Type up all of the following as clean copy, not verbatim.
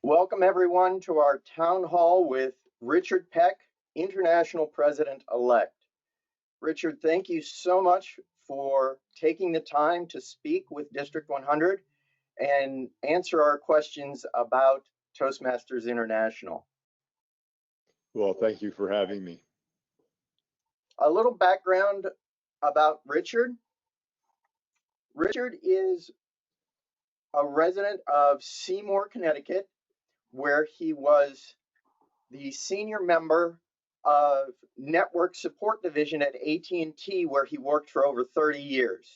Welcome everyone to our town hall with Richard Peck, International President-elect. Richard, thank you so much for taking the time to speak with District 100 and answer our questions about Toastmasters International. Well, thank you for having me. A little background about Richard. Richard is a resident of Seymour, Connecticut, where he was the senior member of Network Support Division at AT&T, where he worked for over 30 years.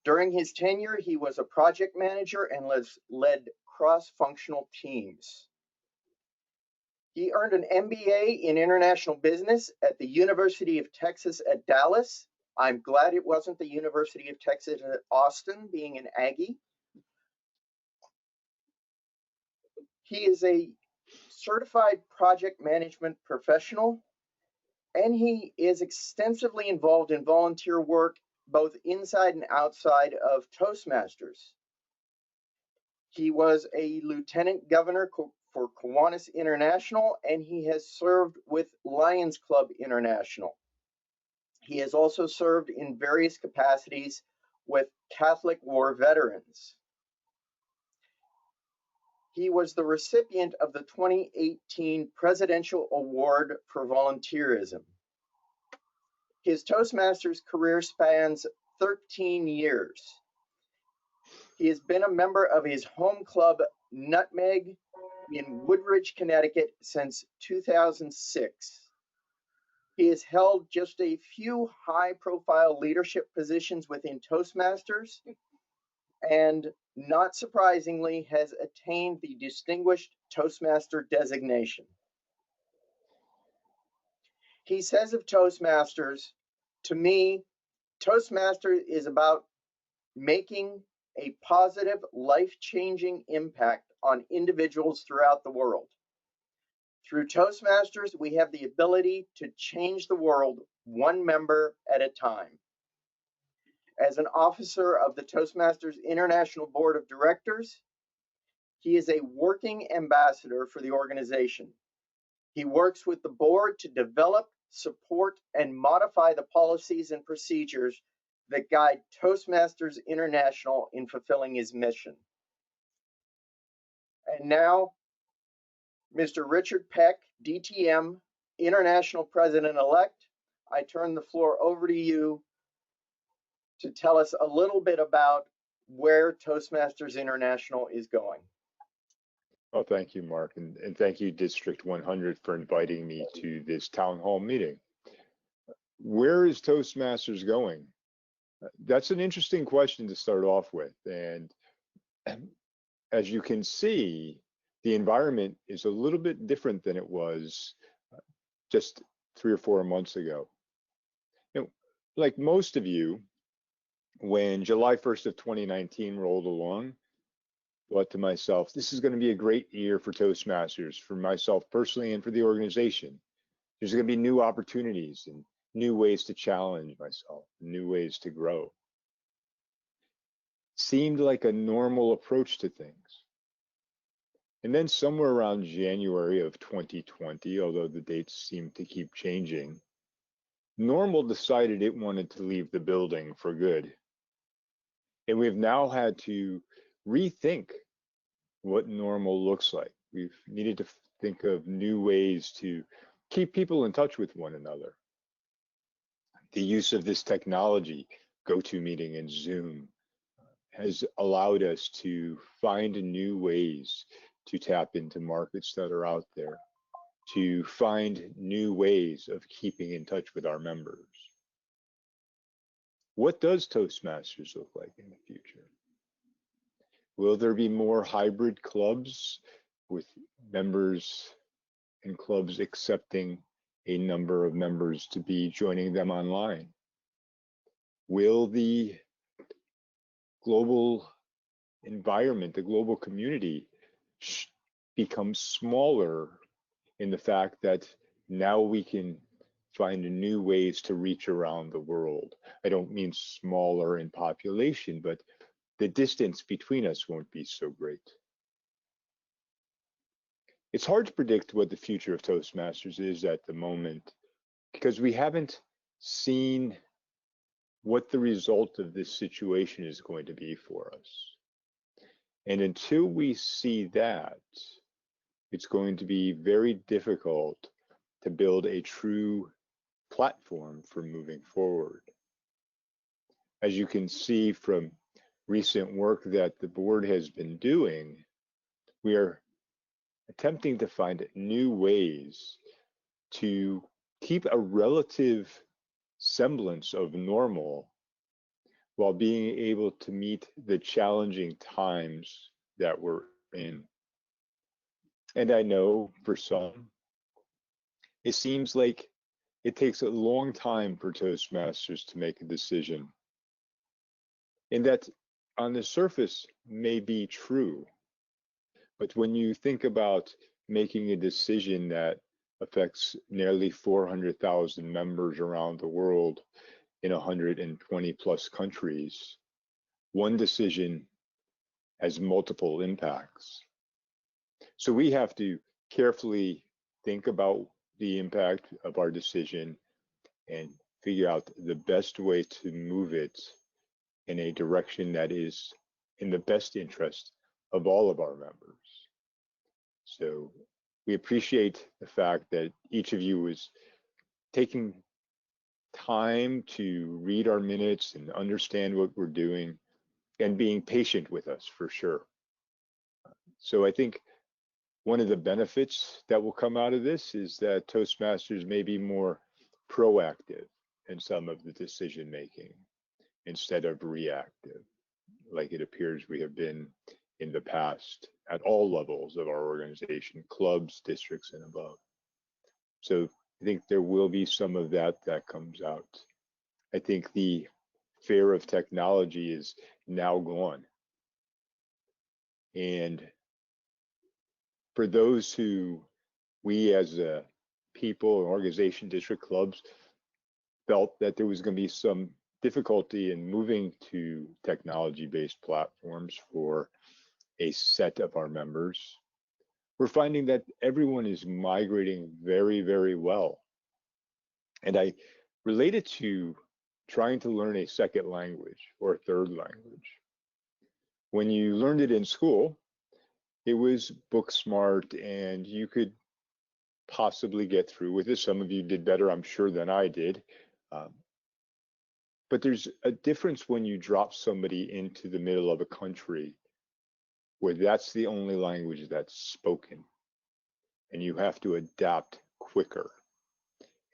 During his tenure, he was a project manager and led cross-functional teams. He earned an MBA in International Business at the University of Texas at Dallas. I'm glad it wasn't the University of Texas at Austin, being an Aggie. He is a certified project management professional, and he is extensively involved in volunteer work both inside and outside of Toastmasters. He was a lieutenant governor for Kiwanis International, and he has served with Lions Club International. He has also served in various capacities with Catholic War veterans. He was the recipient of the 2018 Presidential Award for Volunteerism. His Toastmasters career spans 13 years. He has been a member of his home club, Nutmeg, in Woodridge, Connecticut, since 2006. He has held just a few high-profile leadership positions within Toastmasters, and not surprisingly, has attained the Distinguished Toastmaster designation. He says of Toastmasters, to me, Toastmasters is about making a positive, life-changing impact on individuals throughout the world. Through Toastmasters, we have the ability to change the world one member at a time. As an officer of the Toastmasters International Board of Directors, he is a working ambassador for the organization. He works with the board to develop, support, and modify the policies and procedures that guide Toastmasters International in fulfilling his mission. And now, Mr. Richard Peck, DTM, International President-elect, I turn the floor over to you to tell us a little bit about where Toastmasters International is going. Well, thank you, Mark, and thank you, District 100, for inviting me to this town hall meeting. Where is Toastmasters going? That's an interesting question to start off with. And as you can see, the environment is a little bit different than it was just 3 or 4 months ago. You know, like most of you, when July 1st of 2019 rolled along, I thought to myself, this is going to be a great year for Toastmasters, for myself personally and for the organization. There's going to be new opportunities and new ways to challenge myself, new ways to grow. Seemed like a normal approach to things. And then somewhere around January of 2020, although the dates seem to keep changing, Normal decided it wanted to leave the building for good. And we've now had to rethink what normal looks like. We've needed to think of new ways to keep people in touch with one another. The use of this technology, GoToMeeting and Zoom, has allowed us to find new ways to tap into markets that are out there, to find new ways of keeping in touch with our members. What does Toastmasters look like in the future? Will there be more hybrid clubs with members and clubs accepting a number of members to be joining them online? Will the global environment, the global community, become smaller in the fact that now we can find new ways to reach around the world? I don't mean smaller in population, but the distance between us won't be so great. It's hard to predict what the future of Toastmasters is at the moment because we haven't seen what the result of this situation is going to be for us. And until we see that, it's going to be very difficult to build a true platform for moving forward. As you can see from recent work that the board has been doing, we are attempting to find new ways to keep a relative semblance of normal while being able to meet the challenging times that we're in. And I know for some, it seems like it takes a long time for Toastmasters to make a decision. And that on the surface may be true. But when you think about making a decision that affects nearly 400,000 members around the world in 120 plus countries, one decision has multiple impacts. So we have to carefully think about the impact of our decision and figure out the best way to move it in a direction that is in the best interest of all of our members. So we appreciate the fact that each of you is taking time to read our minutes and understand what we're doing and being patient with us for sure. So I think one of the benefits that will come out of this is that Toastmasters may be more proactive in some of the decision making instead of reactive, like it appears we have been in the past at all levels of our organization, clubs, districts, and above. So I think there will be some of that that comes out. I think the fear of technology is now gone. And for those who we as a people, organization, district clubs felt that there was going to be some difficulty in moving to technology-based platforms for a set of our members, we're finding that everyone is migrating very, very well. And I relate it to trying to learn a second language or a third language. When you learned it in school, it was book smart and you could possibly get through with it. Some of you did better, I'm sure, than I did. But there's a difference when you drop somebody into the middle of a country where that's the only language that's spoken and you have to adapt quicker.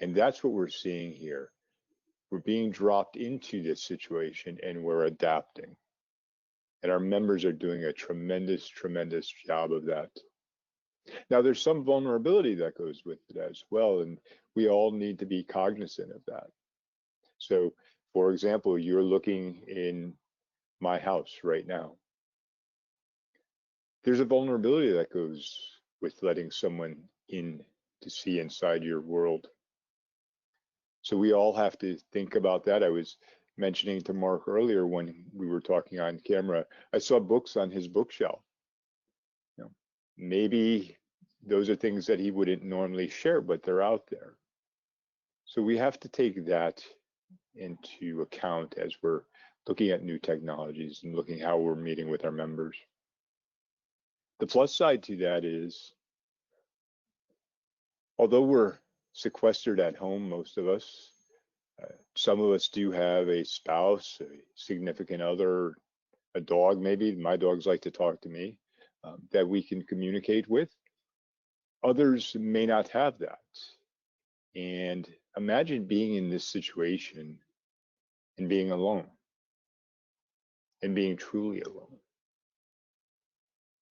And that's what we're seeing here. We're being dropped into this situation and we're adapting. And our members are doing a tremendous, tremendous job of that. Now, there's some vulnerability that goes with it as well, and we all need to be cognizant of that. So, for example, you're looking in my house right now. There's a vulnerability that goes with letting someone in to see inside your world. So we all have to think about that. I was mentioning to Mark earlier when we were talking on camera, I saw books on his bookshelf. You know, maybe those are things that he wouldn't normally share, but they're out there. So we have to take that into account as we're looking at new technologies and looking how we're meeting with our members. The plus side to that is, although we're sequestered at home, most of us, some of us do have a spouse, a significant other, a dog maybe. My dogs like to talk to me, that we can communicate with. Others may not have that. And imagine being in this situation and being alone and being truly alone.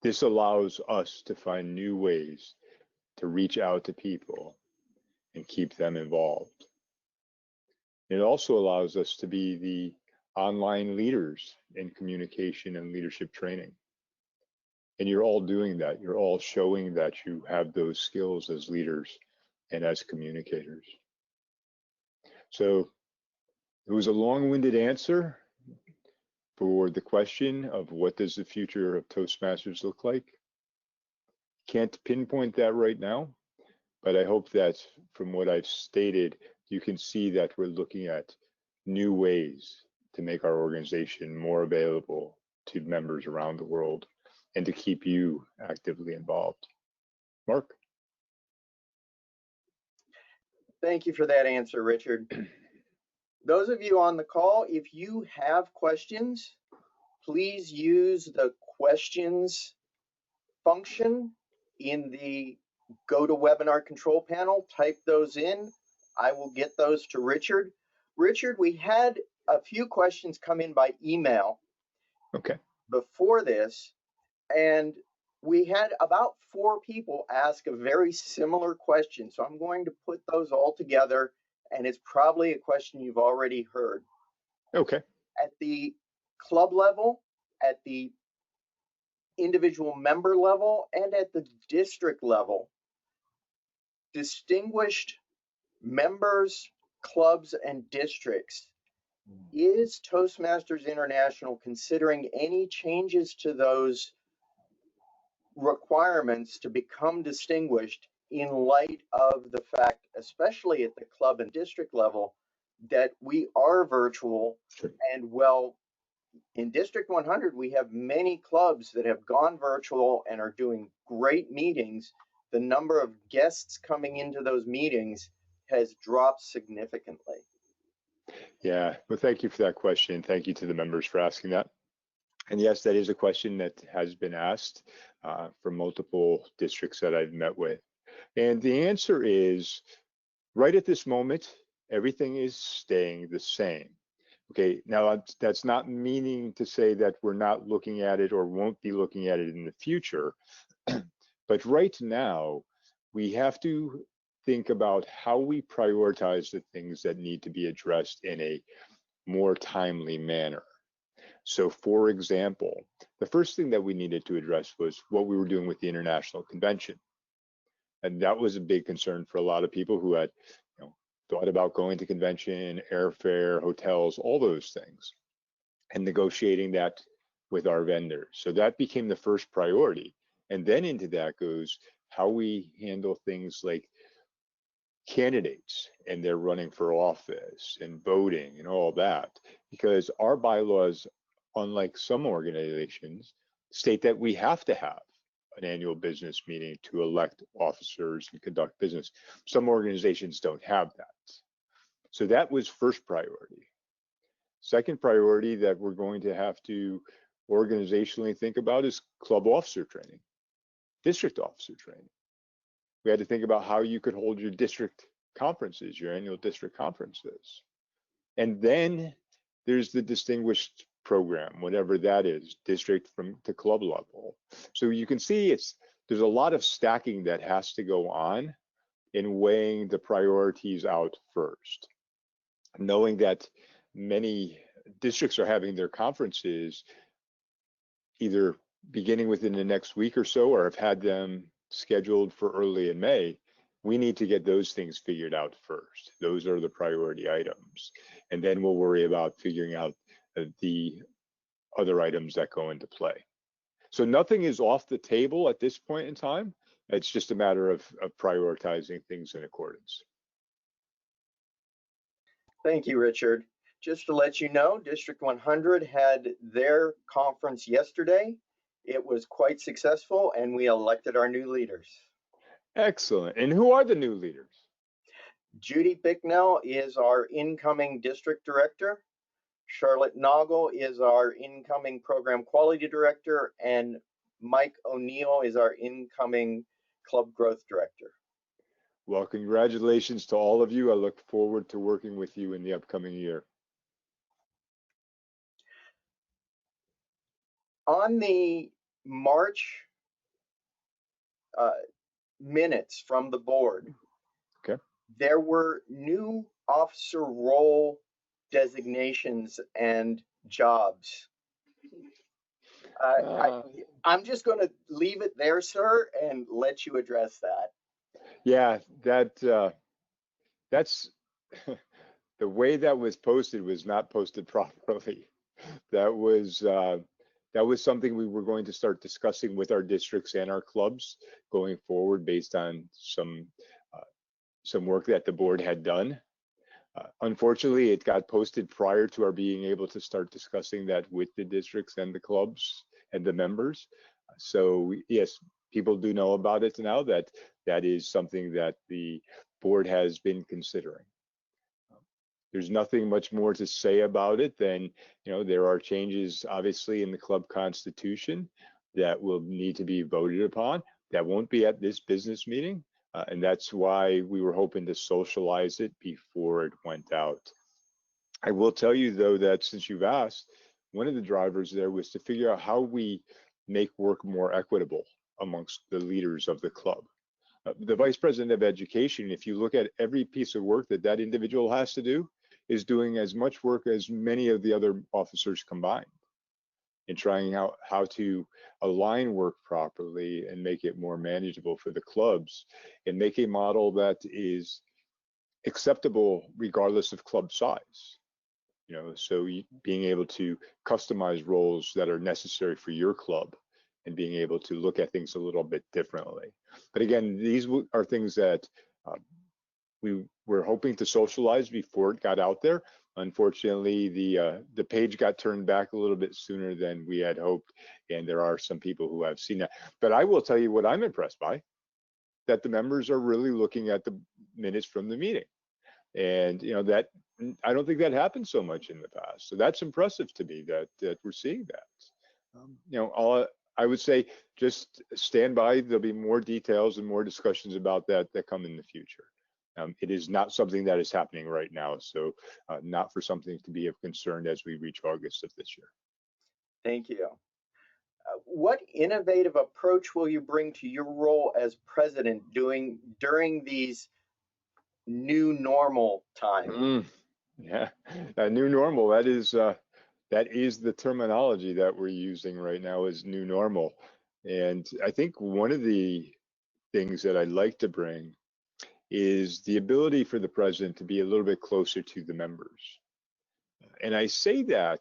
This allows us to find new ways to reach out to people and keep them involved. It also allows us to be the online leaders in communication and leadership training. And you're all doing that. You're all showing that you have those skills as leaders and as communicators. So it was a long-winded answer for the question of what does the future of Toastmasters look like? can't pinpoint that right now, but I hope that from what I've stated, you can see that we're looking at new ways to make our organization more available to members around the world and to keep you actively involved. Mark? Thank you for that answer, Richard. Those of you on the call, if you have questions, please use the questions function in the GoToWebinar control panel. Type those in. I will get those to Richard. Richard, we had a few questions come in by email before this, and we had about 4 people ask a very similar question. So I'm going to put those all together, and it's probably a question you've already heard. Okay. At the club level, at the individual member level, and at the district level, distinguished members, clubs, and districts, is Toastmasters International considering any changes to those requirements to become distinguished in light of the fact, especially at the club and district level, that we are virtual? Sure. And well, in District 100, we have many clubs that have gone virtual and are doing great meetings. The number of guests coming into those meetings has dropped significantly. Yeah, well, thank you for that question. Thank you to the members for asking that. And yes, that is a question that has been asked for multiple districts that I've met with. And the answer is, right at this moment, everything is staying the same. Okay, now that's not meaning to say that we're not looking at it or won't be looking at it in the future. But right now, we have to think about how we prioritize the things that need to be addressed in a more timely manner. So for example, the first thing that we needed to address was what we were doing with the international convention. And that was a big concern for a lot of people who had thought about going to convention, airfare, hotels, all those things, and negotiating that with our vendors. So that became the first priority. And then into that goes how we handle things like candidates and they're running for office and voting and all that, because our bylaws, unlike some organizations, state that we have to have an annual business meeting to elect officers and conduct business. Some organizations don't have that. So that was first priority. Second priority that we're going to have to organizationally think about is club officer training, district officer training. We had to think about how you could hold your district conferences, your annual district conferences. And then there's the distinguished program, whatever that is, district to club level. So you can see there's a lot of stacking that has to go on in weighing the priorities out first. Knowing that many districts are having their conferences either beginning within the next week or so, or have had them scheduled for early in May, we need to get those things figured out first. Those are the priority items. And then we'll worry about figuring out the other items that go into play. So nothing is off the table at this point in time. It's just a matter of prioritizing things in accordance. Thank you, Richard. Just to let you know, District 100 had their conference yesterday. It was quite successful, and we elected our new leaders. Excellent. And who are the new leaders? Judy Bicknell is our incoming district director. Charlotte Noggle is our incoming program quality director, and Mike O'Neill is our incoming club growth director. Well, congratulations to all of you. I look forward to working with you in the upcoming year. On the March minutes from the board, okay, there were new officer role designations and jobs. I'm just going to leave it there, sir, and let you address that. Yeah, that's the way that was posted was not posted properly. That was that was something we were going to start discussing with our districts and our clubs going forward based on some work that the board had done. Unfortunately, it got posted prior to our being able to start discussing that with the districts and the clubs and the members. So yes, people do know about it now, that that is something that the board has been considering. There's nothing much more to say about it than, there are changes obviously in the club constitution that will need to be voted upon. That won't be at this business meeting. And that's why we were hoping to socialize it before it went out. I will tell you though that since you've asked, one of the drivers there was to figure out how we make work more equitable amongst the leaders of the club. The vice president of education, if you look at every piece of work that that individual has to do, is doing as much work as many of the other officers combined in trying out how to align work properly and make it more manageable for the clubs and make a model that is acceptable regardless of club size. So being able to customize roles that are necessary for your club and being able to look at things a little bit differently. But again, these are things that we were hoping to socialize before it got out there. Unfortunately, the page got turned back a little bit sooner than we had hoped, and there are some people who have seen that. But I will tell you what I'm impressed by, that the members are really looking at the minutes from the meeting. And that, I don't think that happened so much in the past. So that's impressive to me that we're seeing that. I would say just stand by. There'll be more details and more discussions about that come in the future. It is not something that is happening right now, so not for something to be of concern as we reach August of this year. Thank you. What innovative approach will you bring to your role as president during these new normal times? Yeah, a new normal. That is the terminology that we're using right now, is new normal. And I think one of the things that I'd like to bring is the ability for the president to be a little bit closer to the members. And I say that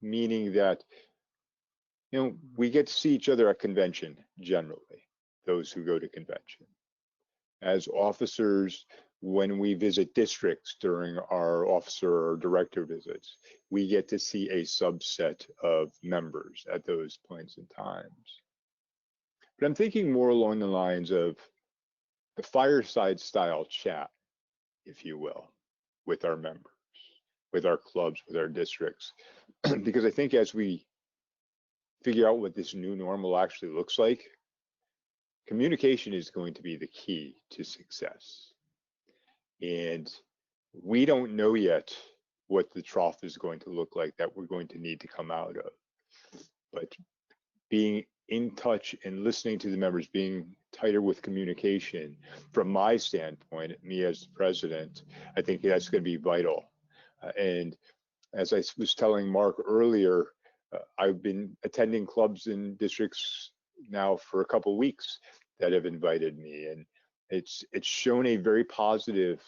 meaning that, we get to see each other at convention generally, those who go to convention. As officers, when we visit districts during our officer or director visits, we get to see a subset of members at those points in times. But I'm thinking more along the lines of the fireside style chat, if you will, with our members, with our clubs, with our districts. Because I think as we figure out what this new normal actually looks like, communication is going to be the key to success. And we don't know yet what the trough is going to look like that we're going to need to come out of. But being in touch and listening to the members, being tighter with communication, from my standpoint, me as the president, I think that's going to be vital. And as I was telling Mark earlier, I've been attending clubs in districts now for a couple of weeks that have invited me, and it's shown a very positive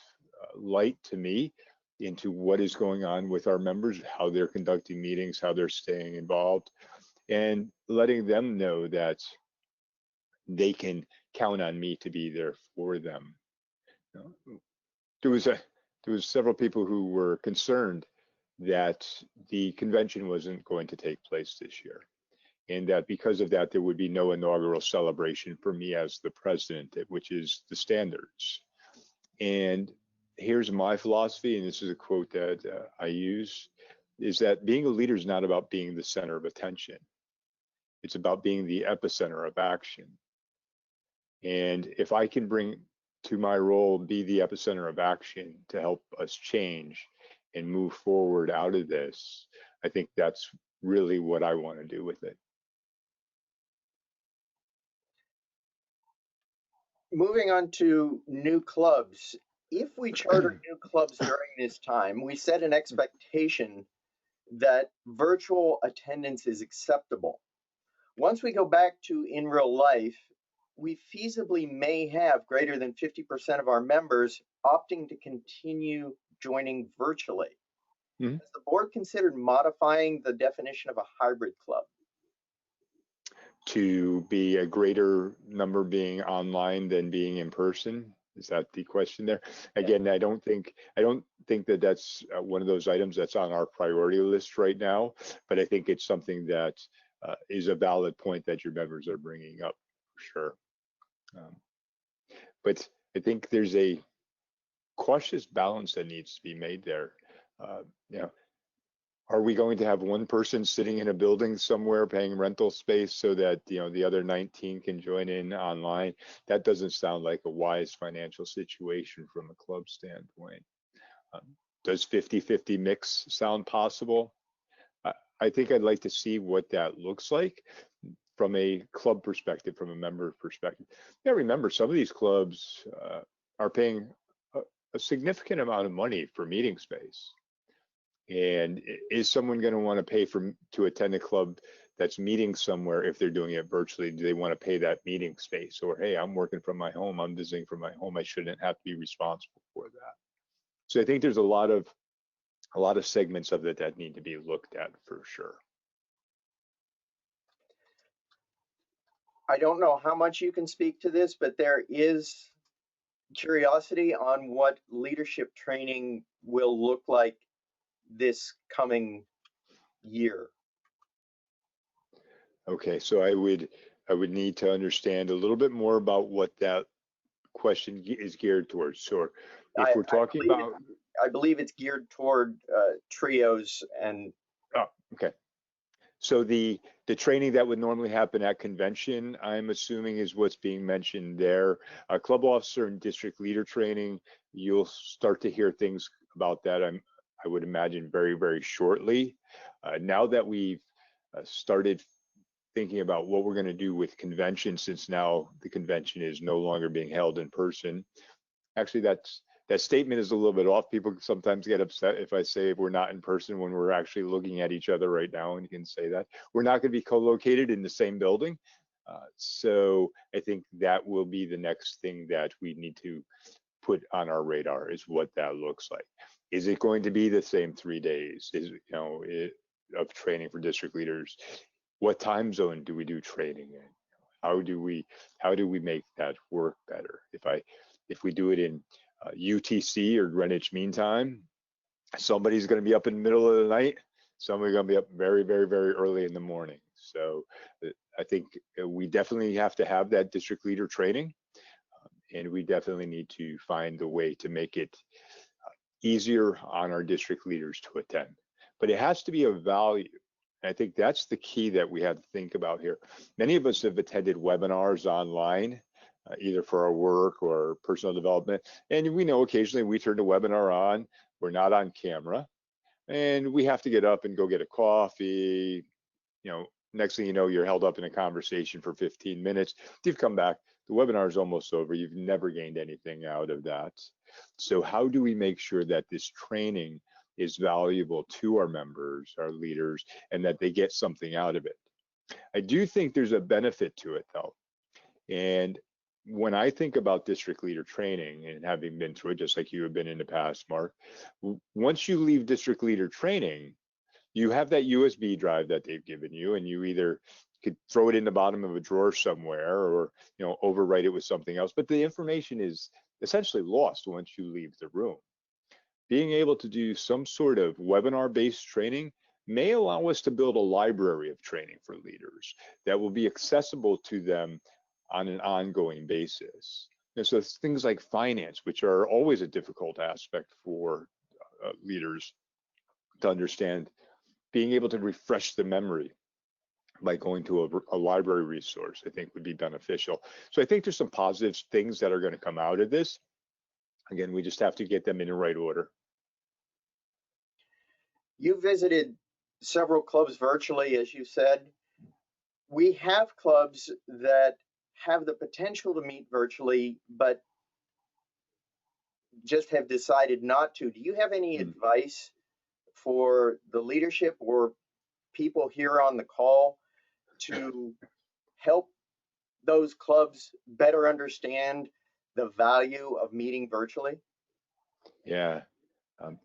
light to me into what is going on with our members, how they're conducting meetings, how they're staying involved, and letting them know that they can count on me to be there for them. There was several people who were concerned that the convention wasn't going to take place this year, and that because of that there would be no inaugural celebration for me as the president, which is the standards. And here's my philosophy, and this is a quote that I use, is that being a leader is not about being the center of attention. It's about being the epicenter of action. And if I can bring to my role, be the epicenter of action to help us change and move forward out of this, I think that's really what I want to do with it. Moving on to new clubs. If we charter new clubs during this time, we set an expectation that virtual attendance is acceptable. Once we go back to in real life, we feasibly may have greater than 50% of our members opting to continue joining virtually. Mhm. Has the board considered modifying the definition of a hybrid club? To be a greater number being online than being in person? Is that the question there? Yeah. Again, I don't think that that's one of those items that's on our priority list right now, but I think it's something that is a valid point that your members are bringing up for sure. Um, but I think there's a cautious balance that needs to be made there. Uh, you know, are we going to have one person sitting in a building somewhere paying rental space so that the other 19 can join in online? That doesn't sound like a wise financial situation from a club standpoint. Um, does 50-50 mix sound possible? I think I'd like to see what that looks like from a club perspective, from a member perspective. Yeah, remember, some of these clubs are paying a significant amount of money for meeting space. And is someone going to want to pay to attend a club that's meeting somewhere if they're doing it virtually? Do they want to pay that meeting space? Or, hey, I'm working from my home, I'm visiting from my home, I shouldn't have to be responsible for that. So I think there's a lot of segments of it that need to be looked at for sure. I don't know how much you can speak to this, but there is curiosity on what leadership training will look like this coming year. Okay, so I would need to understand a little bit more about what that question is geared towards. So if we're talking about, I believe it's geared toward trios and. oh, okay. So the training that would normally happen at convention, I'm assuming, is what's being mentioned there. Club officer and district leader training, you'll start to hear things about that. I would imagine very, very shortly. Now that we've started thinking about what we're going to do with convention, since now the convention is no longer being held in person. Actually, that statement is a little bit off. People sometimes get upset if I say we're not in person when we're actually looking at each other right now, and you can say that. We're not going to be co-located in the same building. So I think that will be the next thing that we need to put on our radar, is what that looks like. Is it going to be the same 3 days? Of training for district leaders? What time zone do we do training in? How do we make that work better? If we do it in UTC or Greenwich Mean Time, somebody's going to be up in the middle of the night. Somebody's going to be up very, very, very early in the morning. So I think we definitely have to have that district leader training, and we definitely need to find a way to make it easier on our district leaders to attend. But it has to be of value. I think that's the key that we have to think about here. Many of us have attended webinars online, either for our work or personal development. And we know occasionally we turn the webinar on, we're not on camera, and we have to get up and go get a coffee. Next thing you know, you're held up in a conversation for 15 minutes. You've come back, the webinar is almost over. You've never gained anything out of that. So how do we make sure that this training is valuable to our members, our leaders, and that they get something out of it? I do think there's a benefit to it, though. And when I think about district leader training, and having been through it, just like you have been in the past, Mark, once you leave district leader training, you have that USB drive that they've given you, and you either could throw it in the bottom of a drawer somewhere, or overwrite it with something else. But the information is essentially lost once you leave the room. Being able to do some sort of webinar-based training may allow us to build a library of training for leaders that will be accessible to them on an ongoing basis. And so things like finance, which are always a difficult aspect for leaders to understand, being able to refresh the memory by going to a library resource, I think would be beneficial. So I think there's some positive things that are going to come out of this. Again, we just have to get them in the right order. You visited several clubs virtually, as you said. We have clubs that have the potential to meet virtually, but just have decided not to. Do you have any advice for the leadership or people here on the call to help those clubs better understand the value of meeting virtually? Yeah,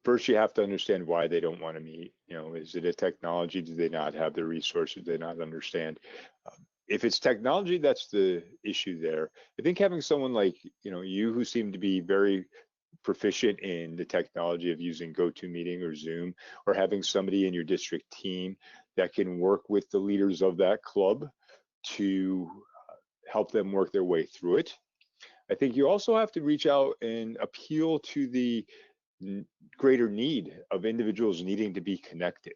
First, you have to understand why they don't want to meet. Is it a technology? Do they not have the resources? Do they not understand? If it's technology, that's the issue there. I think having someone like, you who seem to be very proficient in the technology of using GoToMeeting or Zoom, or having somebody in your district team that can work with the leaders of that club to help them work their way through it. I think you also have to reach out and appeal to the greater need of individuals needing to be connected,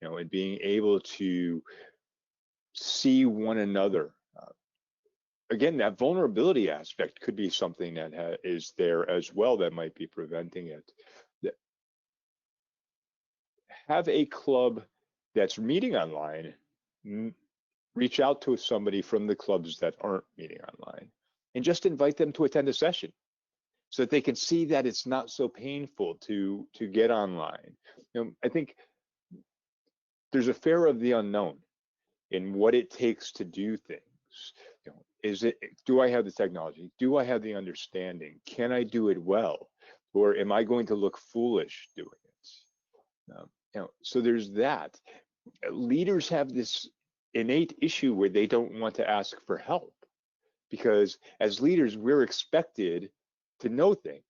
and being able to see one another. Again, that vulnerability aspect could be something that is there as well that might be preventing it. Have a club that's meeting online reach out to somebody from the clubs that aren't meeting online and just invite them to attend a session, so that they can see that it's not so painful to get online. I think there's a fear of the unknown in what it takes to do things. Do I have the technology? Do I have the understanding? Can I do it well? Or am I going to look foolish doing it? So there's that. Leaders have this innate issue where they don't want to ask for help, because as leaders, we're expected to know things.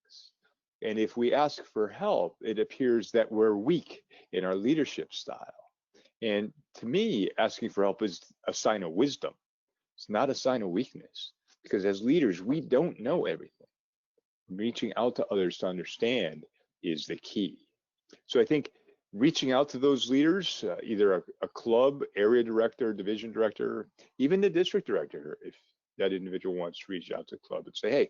And if we ask for help, it appears that we're weak in our leadership style. And to me, asking for help is a sign of wisdom. It's not a sign of weakness, because as leaders, we don't know everything. Reaching out to others to understand is the key. So I think reaching out to those leaders, either a club, area director, division director, even the district director, if that individual wants to reach out to the club and say, hey,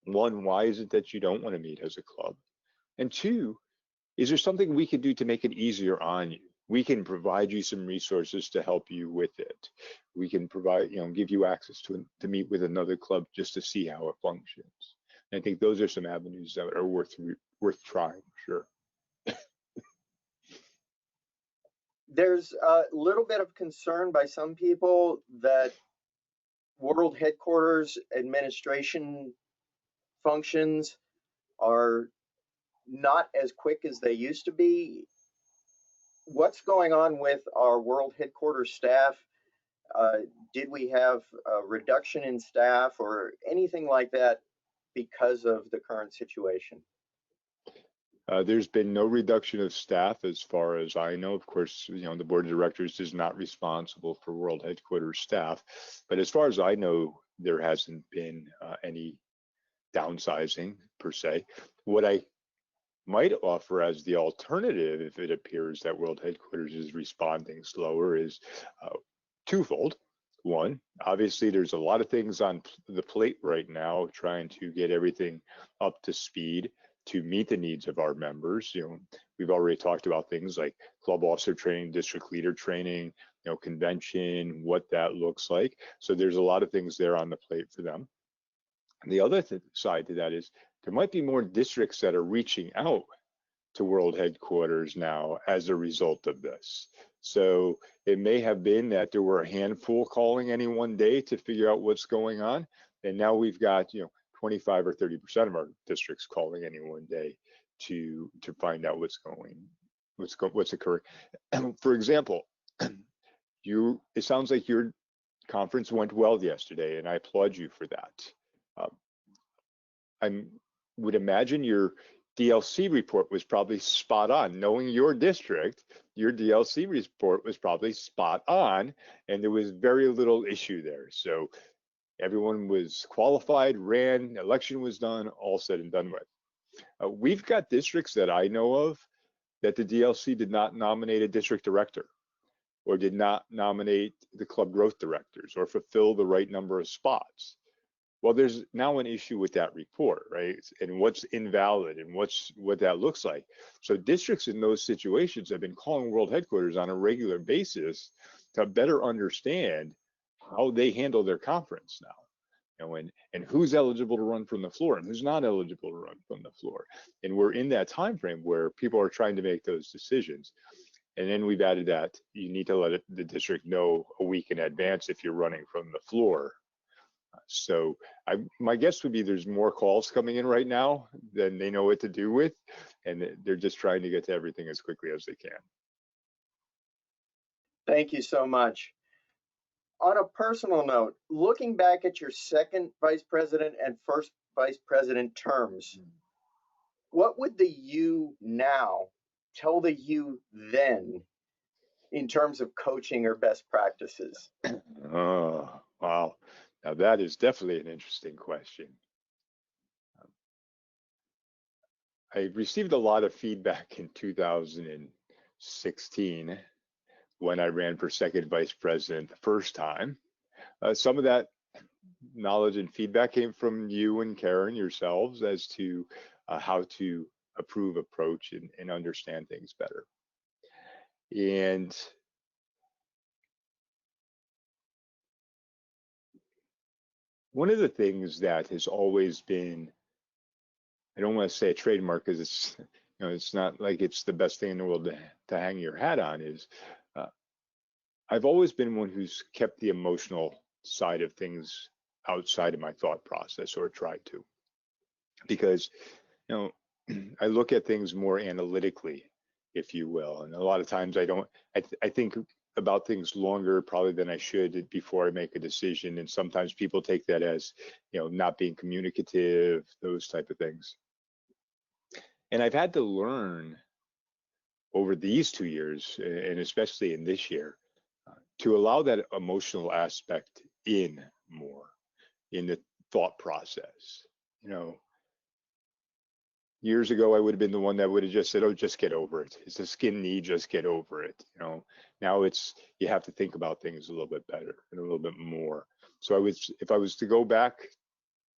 one, why is it that you don't want to meet as a club? And two, is there something we can do to make it easier on you? We can provide you some resources to help you with it. We can provide, give you access to meet with another club just to see how it functions. And I think those are some avenues that are worth trying, sure. There's a little bit of concern by some people that world headquarters administration functions are not as quick as they used to be. What's going on with our world headquarters staff? Did we have a reduction in staff or anything like that because of the current situation? There's been no reduction of staff as far as I know. Of course, the board of directors is not responsible for world headquarters staff, but as far as I know, there hasn't been any downsizing per se. What I might offer as the alternative, if it appears that world headquarters is responding slower, is twofold. One, obviously, there's a lot of things on the plate right now, trying to get everything up to speed to meet the needs of our members. We've already talked about things like club officer training, district leader training, convention, what that looks like. So there's a lot of things there on the plate for them. And the other side to that is there might be more districts that are reaching out to world headquarters now as a result of this. So it may have been that there were a handful calling any one day to figure out what's going on. And now we've got, 25 or 30% of our districts calling any one day to find out what's occurring. For example, it sounds like your conference went well yesterday, and I applaud you for that. I would imagine your DLC report was probably spot on. Knowing your district, your DLC report was probably spot on, and there was very little issue there. So everyone was qualified, ran, election was done, all said and done with. We've got districts that I know of that the DLC did not nominate a district director, or did not nominate the club growth directors, or fulfill the right number of spots. Well, there's now an issue with that report, right? And what's invalid and what that looks like. So districts in those situations have been calling world headquarters on a regular basis to better understand how they handle their conference now, and who's eligible to run from the floor and who's not eligible to run from the floor. And we're in that time frame where people are trying to make those decisions. And then we've added that you need to let the district know a week in advance if you're running from the floor. So my guess would be there's more calls coming in right now than they know what to do with, and they're just trying to get to everything as quickly as they can. Thank you so much. On a personal note, looking back at your second vice president and first vice president terms, what would the you now tell the you then in terms of coaching or best practices? Oh, wow. Now that is definitely an interesting question. I received a lot of feedback in 2016 when I ran for second vice president the first time. Some of that knowledge and feedback came from you and Karen yourselves as to how to approach and understand things better. And one of the things that has always been, I don't want to say a trademark because it's, it's not like it's the best thing in the world to hang your hat on, is I've always been one who's kept the emotional side of things outside of my thought process, or tried to, because I look at things more analytically, if you will, and a lot of times I think about things longer probably than I should before I make a decision, and sometimes people take that as not being communicative, those type of things. And I've had to learn over these 2 years, and especially in this year, to allow that emotional aspect in more in the thought process. Years ago, I would have been the one that would have just said, "Oh, just get over it. It's a skin knee, just get over it." Now you have to think about things a little bit better and a little bit more. So if I was to go back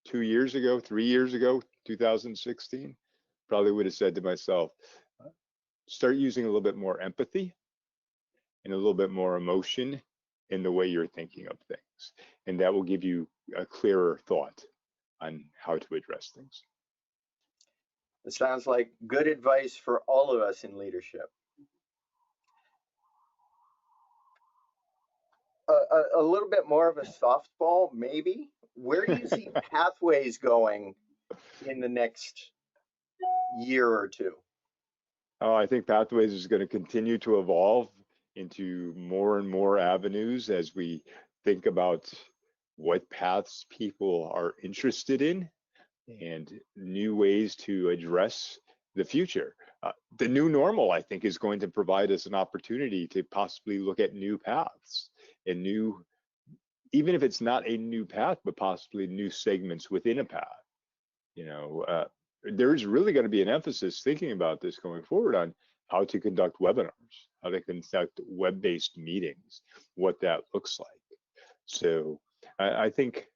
2 years ago, 3 years ago, 2016, probably would have said to myself, start using a little bit more empathy and a little bit more emotion in the way you're thinking of things. And that will give you a clearer thought on how to address things. It sounds like good advice for all of us in leadership. A little bit more of a softball, maybe. Where do you see pathways going in the next year or two? Oh, I think Pathways is going to continue to evolve into more and more avenues as we think about what paths people are interested in and new ways to address the future. The new normal, I think, is going to provide us an opportunity to possibly look at new paths and even if it's not a new path, but possibly new segments within a path. There's really going to be an emphasis thinking about this going forward on how to conduct webinars, how to conduct web-based meetings, what that looks like. So I think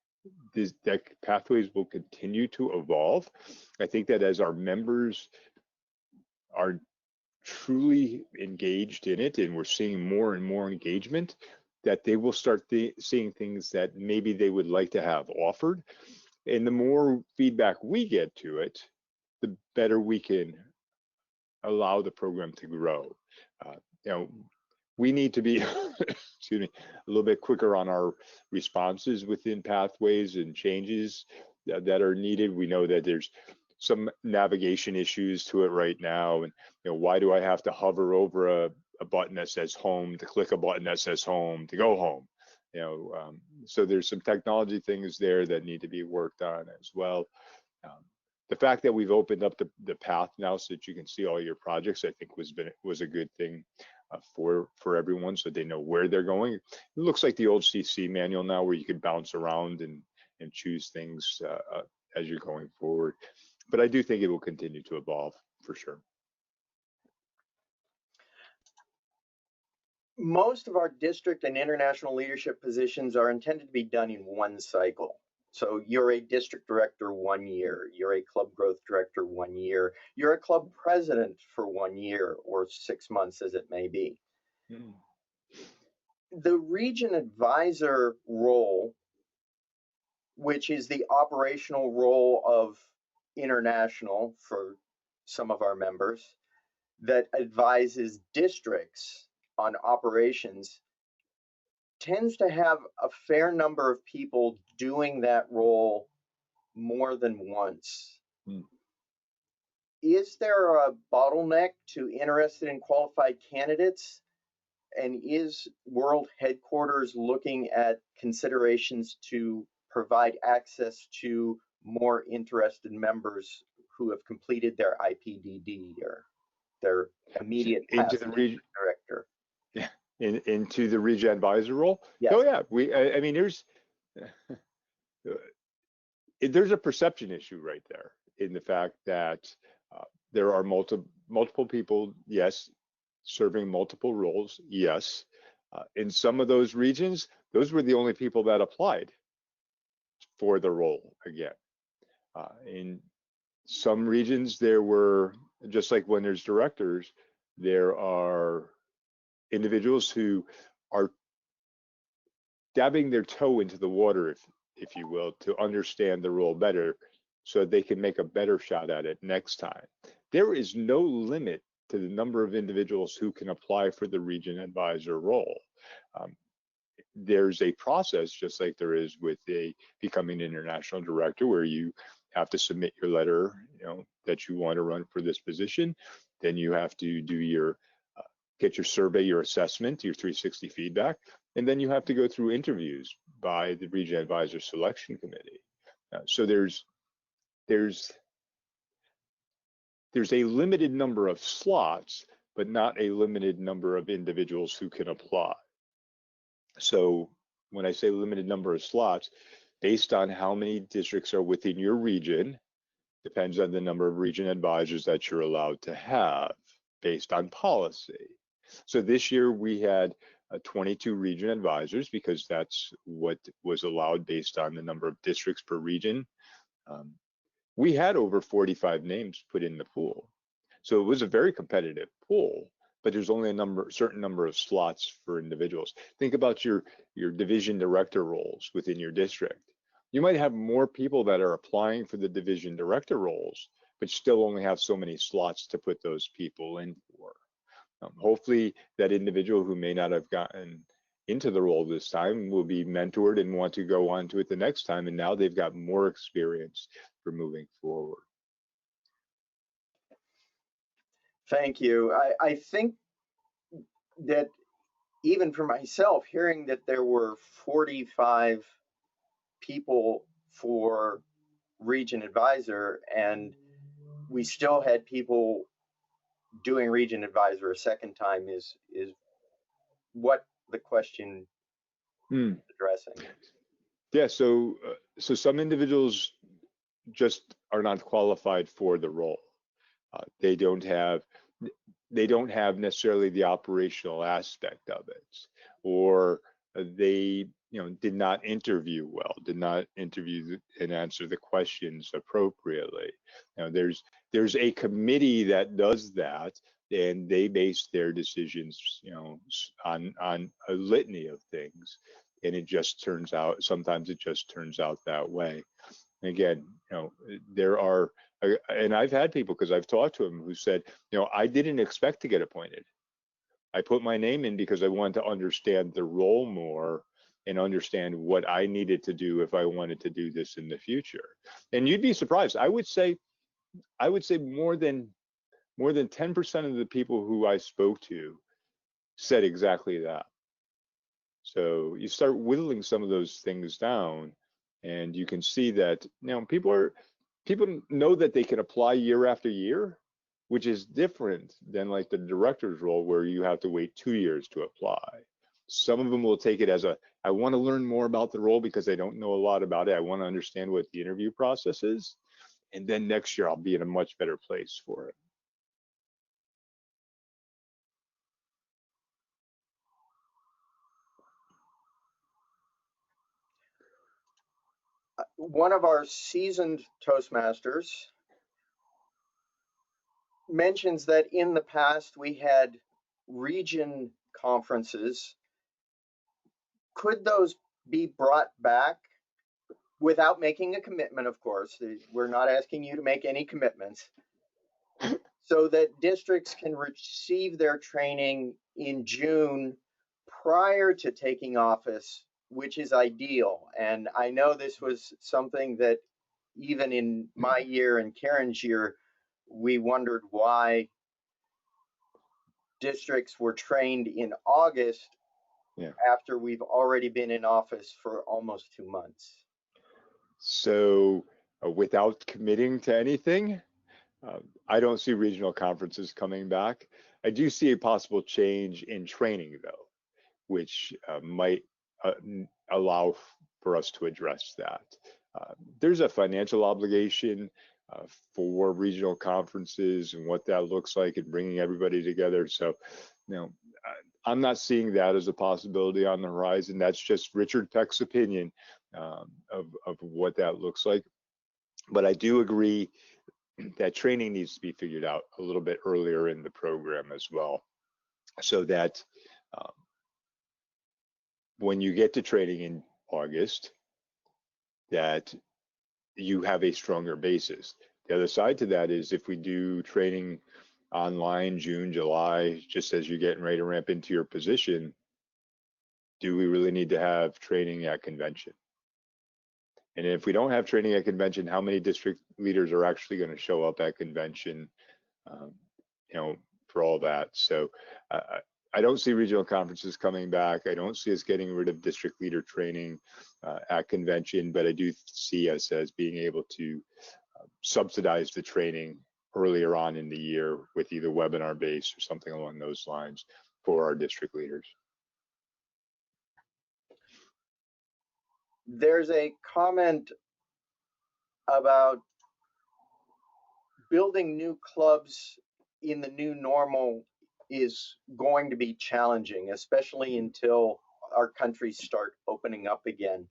that Pathways will continue to evolve. I think that as our members are truly engaged in it, and we're seeing more and more engagement, that they will start seeing things that maybe they would like to have offered. And the more feedback we get to it, the better we can allow the program to grow. We need to be excuse me, a little bit quicker on our responses within Pathways and changes that are needed. We know that there's some navigation issues to it right now, and why do I have to hover over a button that says home to click a button that says home to go home? So there's some technology things there that need to be worked on as well. The fact that we've opened up the path now so that you can see all your projects, I think was a good thing for everyone, so they know where they're going. It looks like the old CC manual now, where you can bounce around and choose things as you're going forward. But I do think it will continue to evolve for sure. Most of our district and international leadership positions are intended to be done in one cycle. So you're a district director 1 year, you're a club growth director 1 year, you're a club president for 1 year or 6 months, as it may be. Mm. The region advisor role, which is the operational role of international for some of our members, that advises districts on operations, tends to have a fair number of people doing that role more than once. Hmm. Is there a bottleneck to interested and qualified candidates? And is World Headquarters looking at considerations to provide access to more interested members who have completed their IPDD or their immediate into past the region? director? Yeah, into the region advisor role. Yes. Oh yeah, I mean, there's a perception issue right there in the fact that there are multiple people, yes, serving multiple roles, yes. In some of those regions, those were the only people that applied for the role again. In some regions, there were, just like when there's directors, there are individuals who are dabbing their toe into the water, if you will, to understand the role better so they can make a better shot at it next time. There is no limit to the number of individuals who can apply for the region advisor role. There's a process, just like there is with becoming an international director, where you have to submit your letter, that you want to run for this position. Then you have to do get your survey, your assessment, your 360 feedback, and then you have to go through interviews by the region advisor selection committee. So there's a limited number of slots, but not a limited number of individuals who can apply. So when I say limited number of slots, based on how many districts are within your region, depends on the number of region advisors that you're allowed to have based on policy. So this year we had 22 region advisors because that's what was allowed based on the number of districts per region. We had over 45 names put in the pool. So it was a very competitive pool, but there's only a certain number of slots for individuals. Think about your division director roles within your district. You might have more people that are applying for the division director roles, but still only have so many slots to put those people in for. Hopefully that individual who may not have gotten into the role this time will be mentored and want to go on to it the next time, and now they've got more experience for moving forward. Thank you. I think that even for myself, hearing that there were 45 people for region advisor and we still had people doing region advisor a second time is what the question is addressing. Yeah, so some individuals just are not qualified for the role. They don't have necessarily the operational aspect of it, or they did not interview well, did not interview and answer the questions appropriately. There's a committee that does that, and they base their decisions on a litany of things, and sometimes it just turns out that way. Again, there are, and I've had people, because I've talked to them, who said, I didn't expect to get appointed. I put my name in because I wanted to understand the role more and understand what I needed to do if I wanted to do this in the future. And you'd be surprised. I would say more than 10% of the people who I spoke to said exactly that. So you start whittling some of those things down, and you can see that people know that they can apply year after year, which is different than like the director's role where you have to wait 2 years to apply. Some of them will take it as I want to learn more about the role because I don't know a lot about it. I want to understand what the interview process is, and then next year I'll be in a much better place for it. One of our seasoned Toastmasters mentions that in the past we had region conferences. Could those be brought back without making a commitment? Of course, we're not asking you to make any commitments, so that districts can receive their training in June prior to taking office, which is ideal. And I know this was something that even in my year and Karen's year, we wondered why districts were trained in August after we've already been in office for almost 2 months. So without committing to anything, I don't see regional conferences coming back. I do see a possible change in training, though, which might allow for us to address that. There's a financial obligation for regional conferences and what that looks like and bringing everybody together. So, I'm not seeing that as a possibility on the horizon. That's just Richard Peck's opinion of what that looks like. But I do agree that training needs to be figured out a little bit earlier in the program as well, so that when you get to training in August, that you have a stronger basis. The other side to that is if we do training online June, July, just as you're getting ready to ramp into your position, do we really need to have training at convention? And if we don't have training at convention, how many district leaders are actually going to show up at convention, for all that? So I don't see regional conferences coming back. I don't see us getting rid of district leader training at convention, but I do see us as being able to subsidize the training earlier on in the year with either webinar based or something along those lines for our district leaders. There's a comment about building new clubs in the new normal is going to be challenging, especially until our countries start opening up again.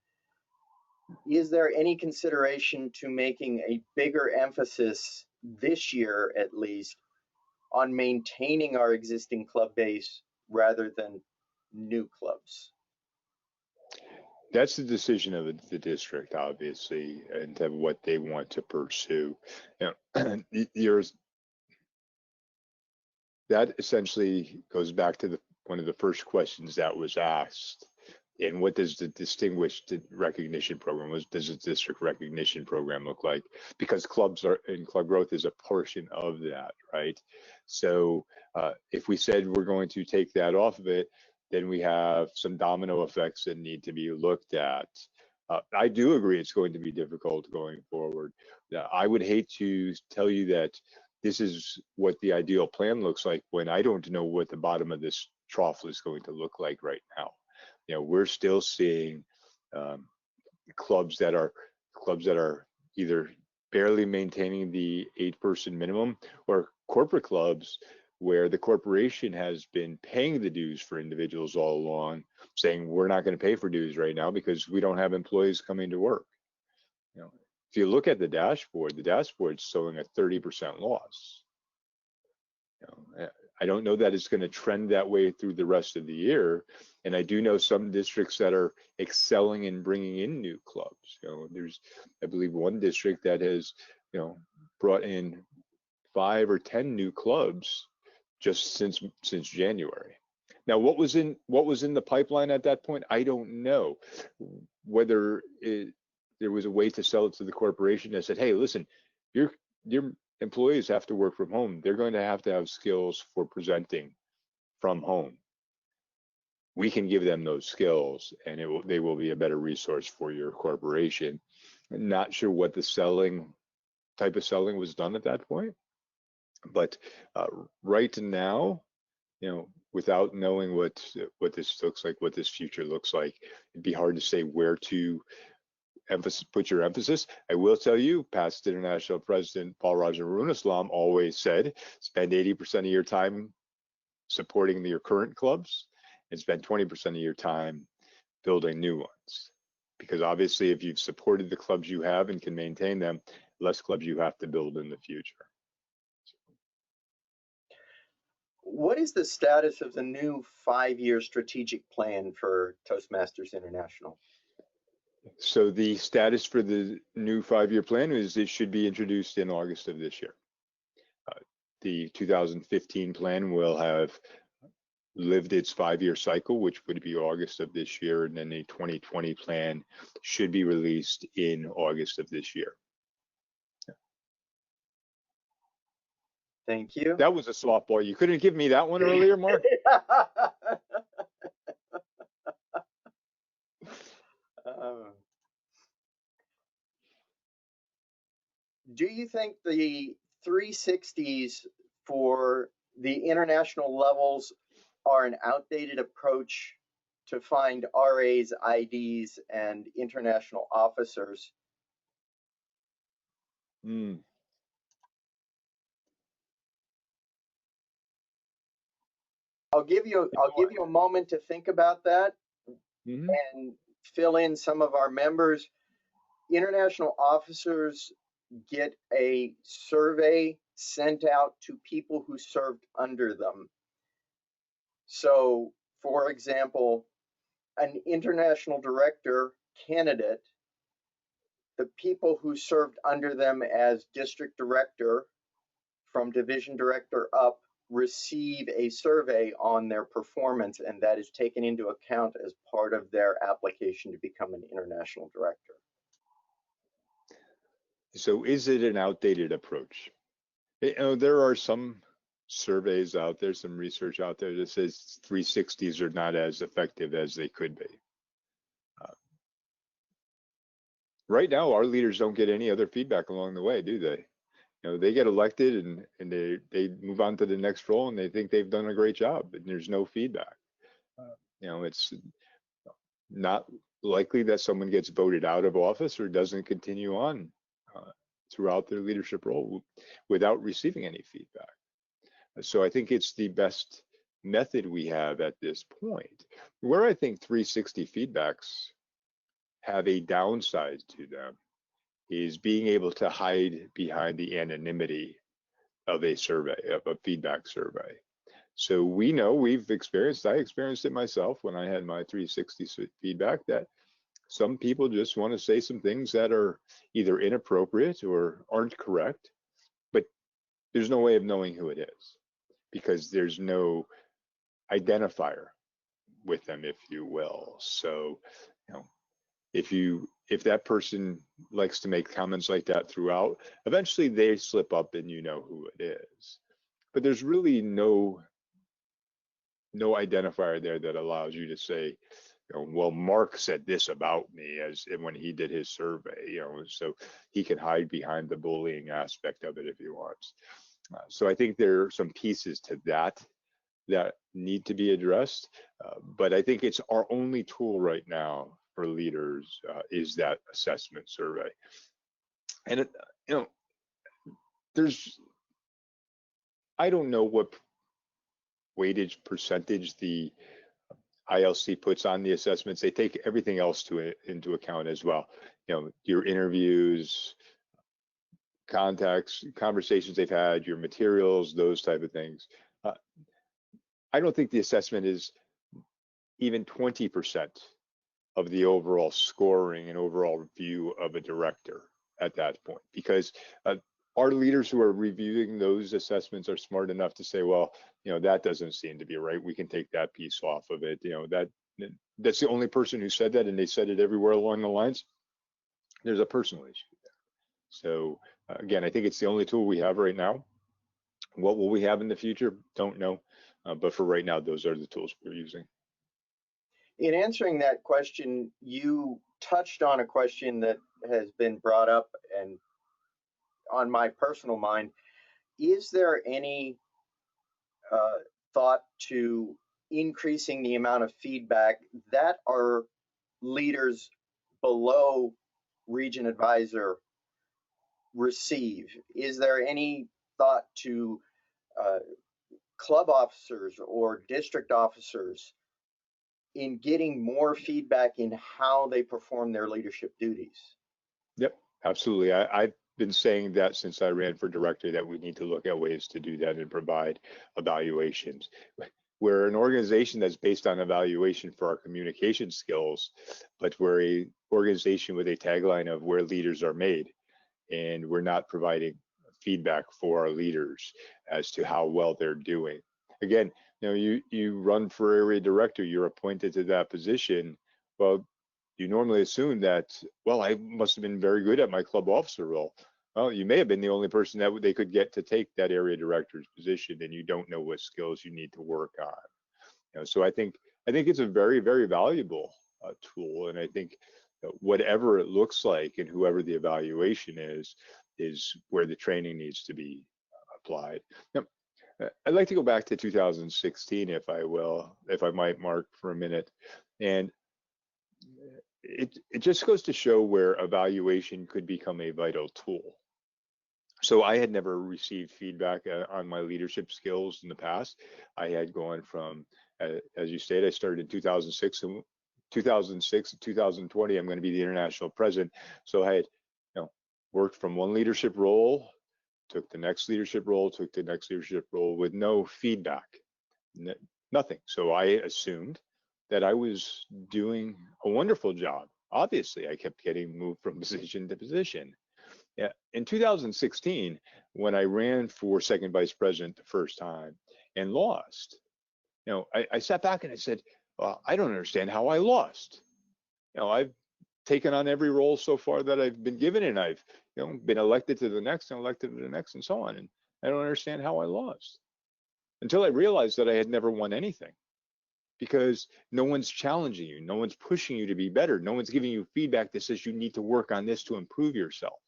Is there any consideration to making a bigger emphasis this year, at least, on maintaining our existing club base rather than new clubs? That's the decision of the district, obviously, and of what they want to pursue. That essentially goes back to one of the first questions that was asked. And what does the distinguished recognition program, what does the district recognition program look like? Because club growth is a portion of that, right? So if we said we're going to take that off of it, then we have some domino effects that need to be looked at. I do agree it's going to be difficult going forward. I would hate to tell you that this is what the ideal plan looks like when I don't know what the bottom of this trough is going to look like right now. We're still seeing clubs that are either barely maintaining the 8-person minimum, or corporate clubs where the corporation has been paying the dues for individuals all along, saying we're not going to pay for dues right now because we don't have employees coming to work. If you look at the dashboard's showing a 30% loss. I don't know that it's going to trend that way through the rest of the year. And I do know some districts that are excelling in bringing in new clubs. There's, I believe, one district that has, brought in 5 or 10 new clubs just since January. Now, what was in the pipeline at that point? I don't know. Whether there was a way to sell it to the corporation that said, hey, listen, your employees have to work from home. They're going to have skills for presenting from home. We can give them those skills, and they will be a better resource for your corporation. I'm not sure what the type of selling was done at that point, but right now, without knowing what this looks like, what this future looks like, it'd be hard to say where to put your emphasis. I will tell you, past International President Paul Roger Arunaslam always said, spend 80% of your time supporting your current clubs and spend 20% of your time building new ones. Because obviously, if you've supported the clubs you have and can maintain them, less clubs you have to build in the future. What is the status of the new 5-year strategic plan for Toastmasters International? So the status for the new 5-year plan is it should be introduced in August of this year. The 2015 plan will have lived its 5-year cycle, which would be August of this year, and then a 2020 plan should be released in August of this year. Thank you. That was a softball. You couldn't give me that one earlier, Mark? Do you think the 360s for the international levels are an outdated approach to find RAs, IDs, and international officers? I'll give you a moment to think about that and fill in some of our members. International officers get a survey sent out to people who served under them. So, for example, an international director candidate, the people who served under them as district director, from division director up, receive a survey on their performance, and that is taken into account as part of their application to become an international director. So is it an outdated approach? You know, there are some surveys out there, some research out there that says 360s are not as effective as they could be. Right now, our leaders don't get any other feedback along the way, do they? You know, they get elected and they move on to the next role and they think they've done a great job, and there's no feedback. You know, it's not likely that someone gets voted out of office or doesn't continue on throughout their leadership role without receiving any feedback. So I think it's the best method we have at this point. Where I think 360 feedbacks have a downside to them is being able to hide behind the anonymity of a survey, of a feedback survey. So we know, I experienced it myself when I had my 360 feedback, that some people just want to say some things that are either inappropriate or aren't correct, but there's no way of knowing who it is because there's no identifier with them, if you will. So, you know, if that person likes to make comments like that throughout, eventually they slip up and you know who it is. But there's really no identifier there that allows you to say, you know, well, Mark said this about me when he did his survey, you know, so he can hide behind the bullying aspect of it if he wants. So I think there are some pieces to that need to be addressed. But I think it's our only tool right now for leaders is that assessment survey. And you know, I don't know what weightage percentage the ILC puts on the assessments. They take everything else into account as well. You know, your interviews, contacts, conversations they've had, your materials, those type of things. I don't think the assessment is even 20% of the overall scoring and overall view of a director at that point, because our leaders who are reviewing those assessments are smart enough to say, well, you know, that doesn't seem to be right. We can take that piece off of it. You know, that's the only person who said that, and they said it everywhere along the lines. There's a personal issue there. So again, I think it's the only tool we have right now. What will we have in the future? Don't know. But for right now, those are the tools we're using. In answering that question, you touched on a question that has been brought up and on my personal mind. Is there any thought to increasing the amount of feedback that our leaders below region advisor receive? Is there any thought to club officers or district officers in getting more feedback in how they perform their leadership duties? Yep, absolutely. I've been saying that since I ran for director, that we need to look at ways to do that and provide evaluations. We're an organization that's based on evaluation for our communication skills, but we're an organization with a tagline of where leaders are made, and we're not providing feedback for our leaders as to how well they're doing. Again, you run for area director, you're appointed to that position. Well, you normally assume that, well, I must have been very good at my club officer role. Well, you may have been the only person that they could get to take that area director's position, and you don't know what skills you need to work on. So I think it's a very, very valuable tool, and I think whatever it looks like and whoever the evaluation is where the training needs to be applied. Now, I'd like to go back to 2016, if I might, Mark, for a minute. And it just goes to show where evaluation could become a vital tool. So I had never received feedback on my leadership skills in the past. I had gone from, as you stated, I started in 2006, and 2006 to 2020, I'm going to be the international president. So I had, worked from one leadership role, took the next leadership role, took the next leadership role with no feedback, nothing. So I assumed that I was doing a wonderful job. Obviously, I kept getting moved from position to position. Yeah, in 2016, when I ran for second vice president the first time and lost, I sat back and I said, well, I don't understand how I lost. I've taken on every role so far that I've been given, and I've been elected to the next and elected to the next and so on, and I don't understand how I lost, until I realized that I had never won anything, because no one's challenging you, no one's pushing you to be better, no one's giving you feedback that says you need to work on this to improve yourself.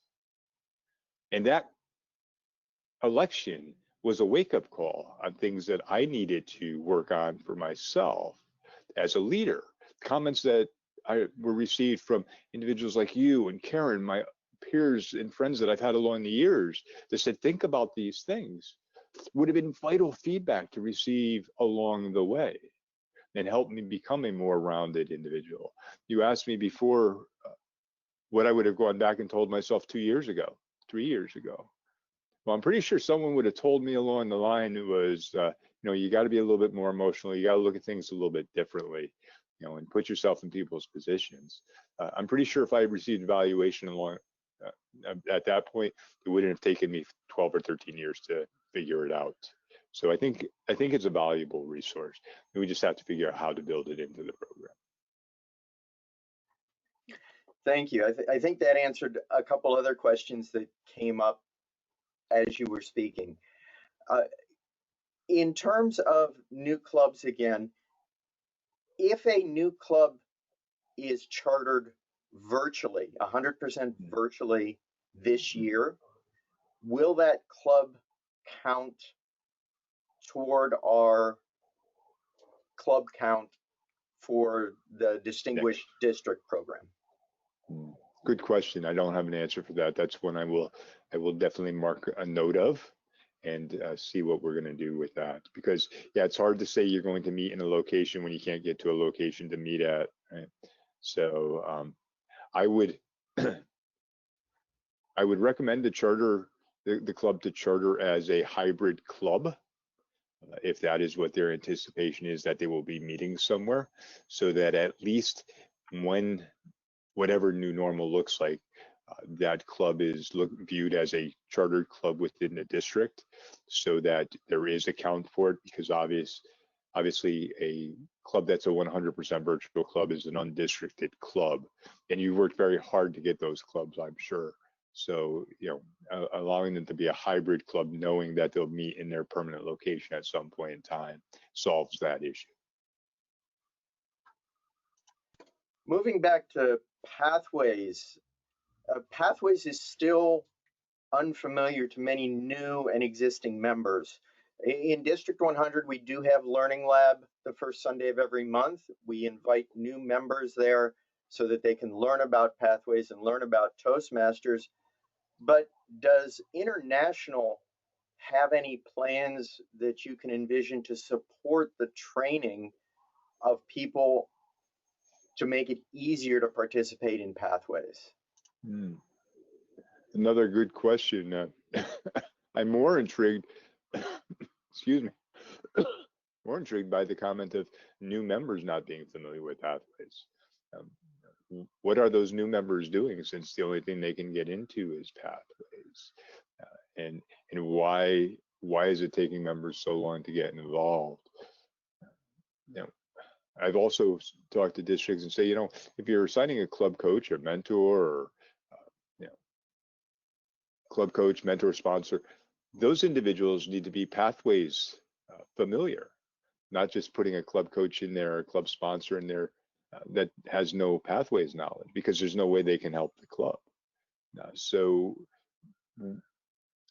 And that election was a wake-up call on things that I needed to work on for myself as a leader. Comments that were received from individuals like you and Karen, my peers and friends that I've had along the years, that said, think about these things, would have been vital feedback to receive along the way and help me become a more rounded individual. You asked me before what I would have gone back and told myself 2 years ago, 3 years ago. Well, I'm pretty sure someone would have told me along the line, it was, you got to be a little bit more emotional. You got to look at things a little bit differently, and put yourself in people's positions. I'm pretty sure if I received evaluation along at that point, it wouldn't have taken me 12 or 13 years to figure it out. So I think it's a valuable resource. We just have to figure out how to build it into the program. Thank you. I think that answered a couple other questions that came up as you were speaking. In terms of new clubs, again, if a new club is chartered virtually, 100% virtually this year, will that club count toward our club count for the Distinguished District Program? Good question. I don't have an answer for that. That's one I will definitely mark a note of and see what we're going to do with that. Because it's hard to say you're going to meet in a location when you can't get to a location to meet at. Right? So I would recommend the club to charter as a hybrid club. If that is what their anticipation is, that they will be meeting somewhere, so that at least when whatever new normal looks like, that club is viewed as a chartered club within the district, so that there is a count for it, because obviously a club that's a 100% virtual club is an undistricted club, and you worked very hard to get those clubs, I'm sure. So, allowing them to be a hybrid club, knowing that they'll meet in their permanent location at some point in time, solves that issue. Moving back to Pathways, Pathways is still unfamiliar to many new and existing members. In District 100, we do have Learning Lab the first Sunday of every month. We invite new members there so that they can learn about Pathways and learn about Toastmasters. But does International have any plans that you can envision to support the training of people to make it easier to participate in Pathways? Another good question. I'm more intrigued, excuse me, more intrigued by the comment of new members not being familiar with Pathways. What are those new members doing, since the only thing they can get into is Pathways? And why is it taking members so long to get involved? you know, I've also talked to districts and say, if you're assigning a club coach, a mentor, or you know, club coach, mentor, sponsor, those individuals need to be pathways familiar, not just putting a club coach in there, a club sponsor in there that has no pathways knowledge, because there's no way they can help the club. So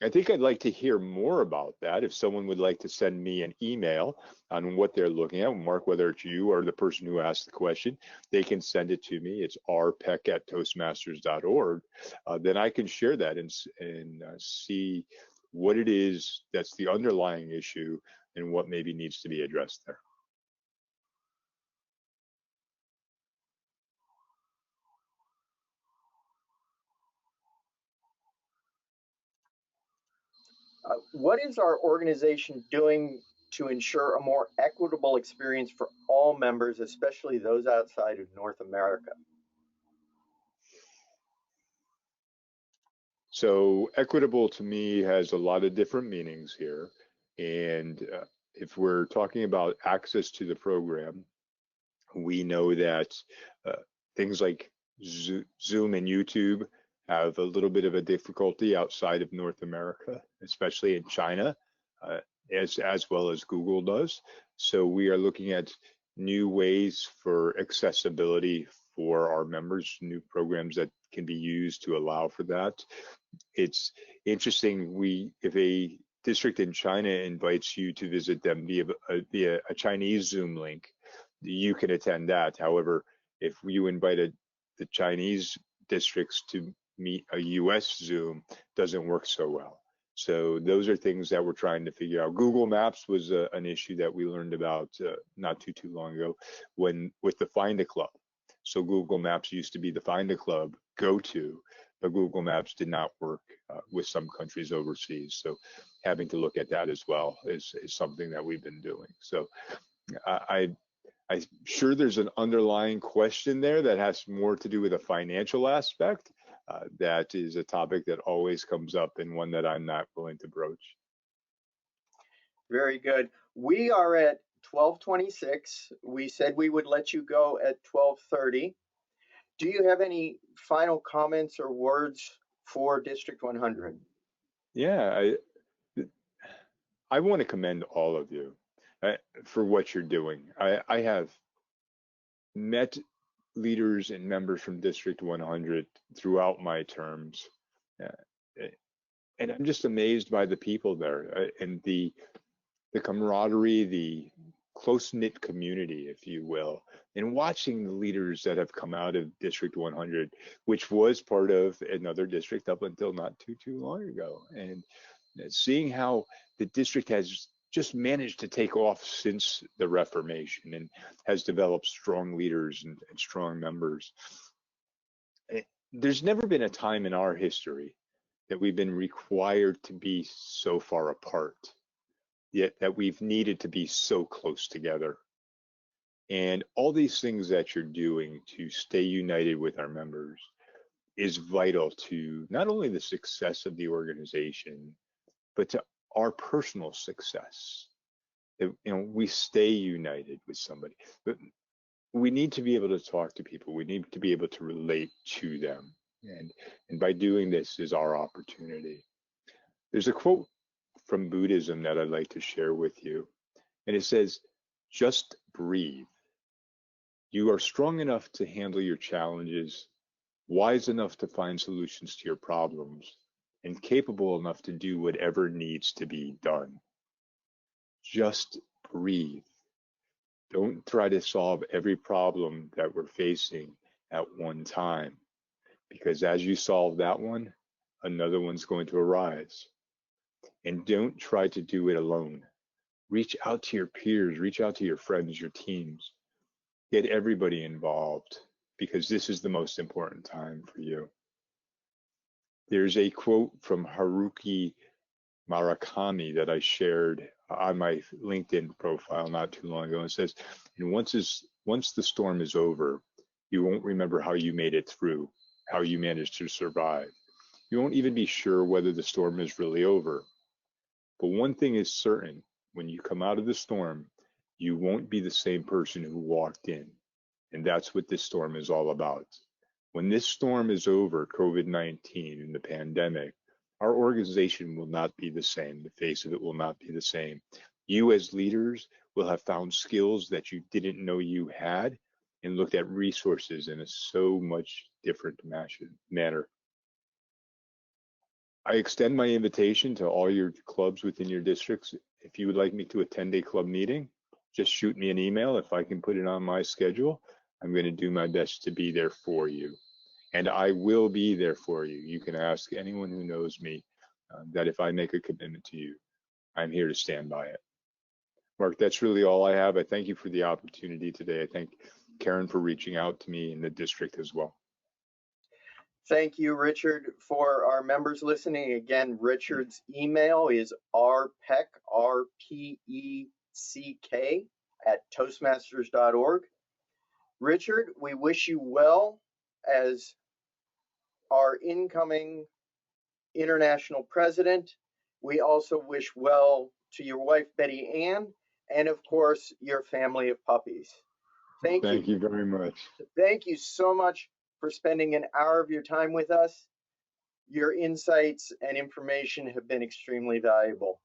I think I'd like to hear more about that. If someone would like to send me an email on what they're looking at, Mark, whether it's you or the person who asked the question, they can send it to me. It's rpeck@toastmasters.org. Then I can share that and see what it is that's the underlying issue and what maybe needs to be addressed there. What is our organization doing to ensure a more equitable experience for all members, especially those outside of North America? So equitable to me has a lot of different meanings here. And if we're talking about access to the program, we know that things like Zoom and YouTube have a little bit of a difficulty outside of North America, especially in China, as well as Google does. So we are looking at new ways for accessibility for our members, new programs that can be used to allow for that. It's interesting, if a district in China invites you to visit them via a Chinese Zoom link, you can attend that. However, if you invited the Chinese districts to meet a US Zoom, doesn't work so well. So those are things that we're trying to figure out. Google Maps was an issue that we learned about not too long ago with the Find a Club. So Google Maps used to be the Find a Club go-to, but Google Maps did not work with some countries overseas. So having to look at that as well is something that we've been doing. So I'm sure there's an underlying question there that has more to do with a financial aspect. That is a topic that always comes up and one that I'm not willing to broach. Very good. We are at 12:26. We said we would let you go at 12:30. Do you have any final comments or words for District 100? Yeah, I want to commend all of you for what you're doing. I have met leaders and members from District 100 throughout my terms. And I'm just amazed by the people there and the camaraderie, the close-knit community, if you will, and watching the leaders that have come out of District 100, which was part of another district up until not too long ago, and seeing how the district has just managed to take off since the Reformation and has developed strong leaders and strong members. There's never been a time in our history that we've been required to be so far apart, yet that we've needed to be so close together. And all these things that you're doing to stay united with our members is vital to not only the success of the organization, but to our personal success. We stay united with somebody, but we need to be able to talk to people. We need to be able to relate to them. And by doing this is our opportunity. There's a quote from Buddhism that I'd like to share with you. And it says, just breathe. You are strong enough to handle your challenges, wise enough to find solutions to your problems, and capable enough to do whatever needs to be done. Just breathe. Don't try to solve every problem that we're facing at one time, because as you solve that one, another one's going to arise. And don't try to do it alone. Reach out to your peers, reach out to your friends, your teams. Get everybody involved, because this is the most important time for you. There's a quote from Haruki Murakami that I shared on my LinkedIn profile not too long ago. It says, and once the storm is over, you won't remember how you made it through, how you managed to survive. You won't even be sure whether the storm is really over. But one thing is certain, when you come out of the storm, You won't be the same person who walked in. And that's what this storm is all about. When this storm is over, COVID-19 and the pandemic, our organization will not be the same. The face of it will not be the same. You as leaders will have found skills that you didn't know you had and looked at resources in a so much different manner. I extend my invitation to all your clubs within your districts. If you would like me to attend a club meeting, just shoot me an email. If I can put it on my schedule, I'm going to do my best to be there for you. And I will be there for you. You can ask anyone who knows me that if I make a commitment to you, I'm here to stand by it. Mark, that's really all I have. I thank you for the opportunity today. I thank Karen for reaching out to me in the district as well. Thank you, Richard. For our members listening, again, Richard's email is rpeck, R-P-E-C-K, @toastmasters.org. Richard, we wish you well as our incoming international president. We also wish well to your wife, Betty Ann, and of course, your family of puppies. Thank you. Thank you very much. Thank you so much for spending an hour of your time with us. Your insights and information have been extremely valuable.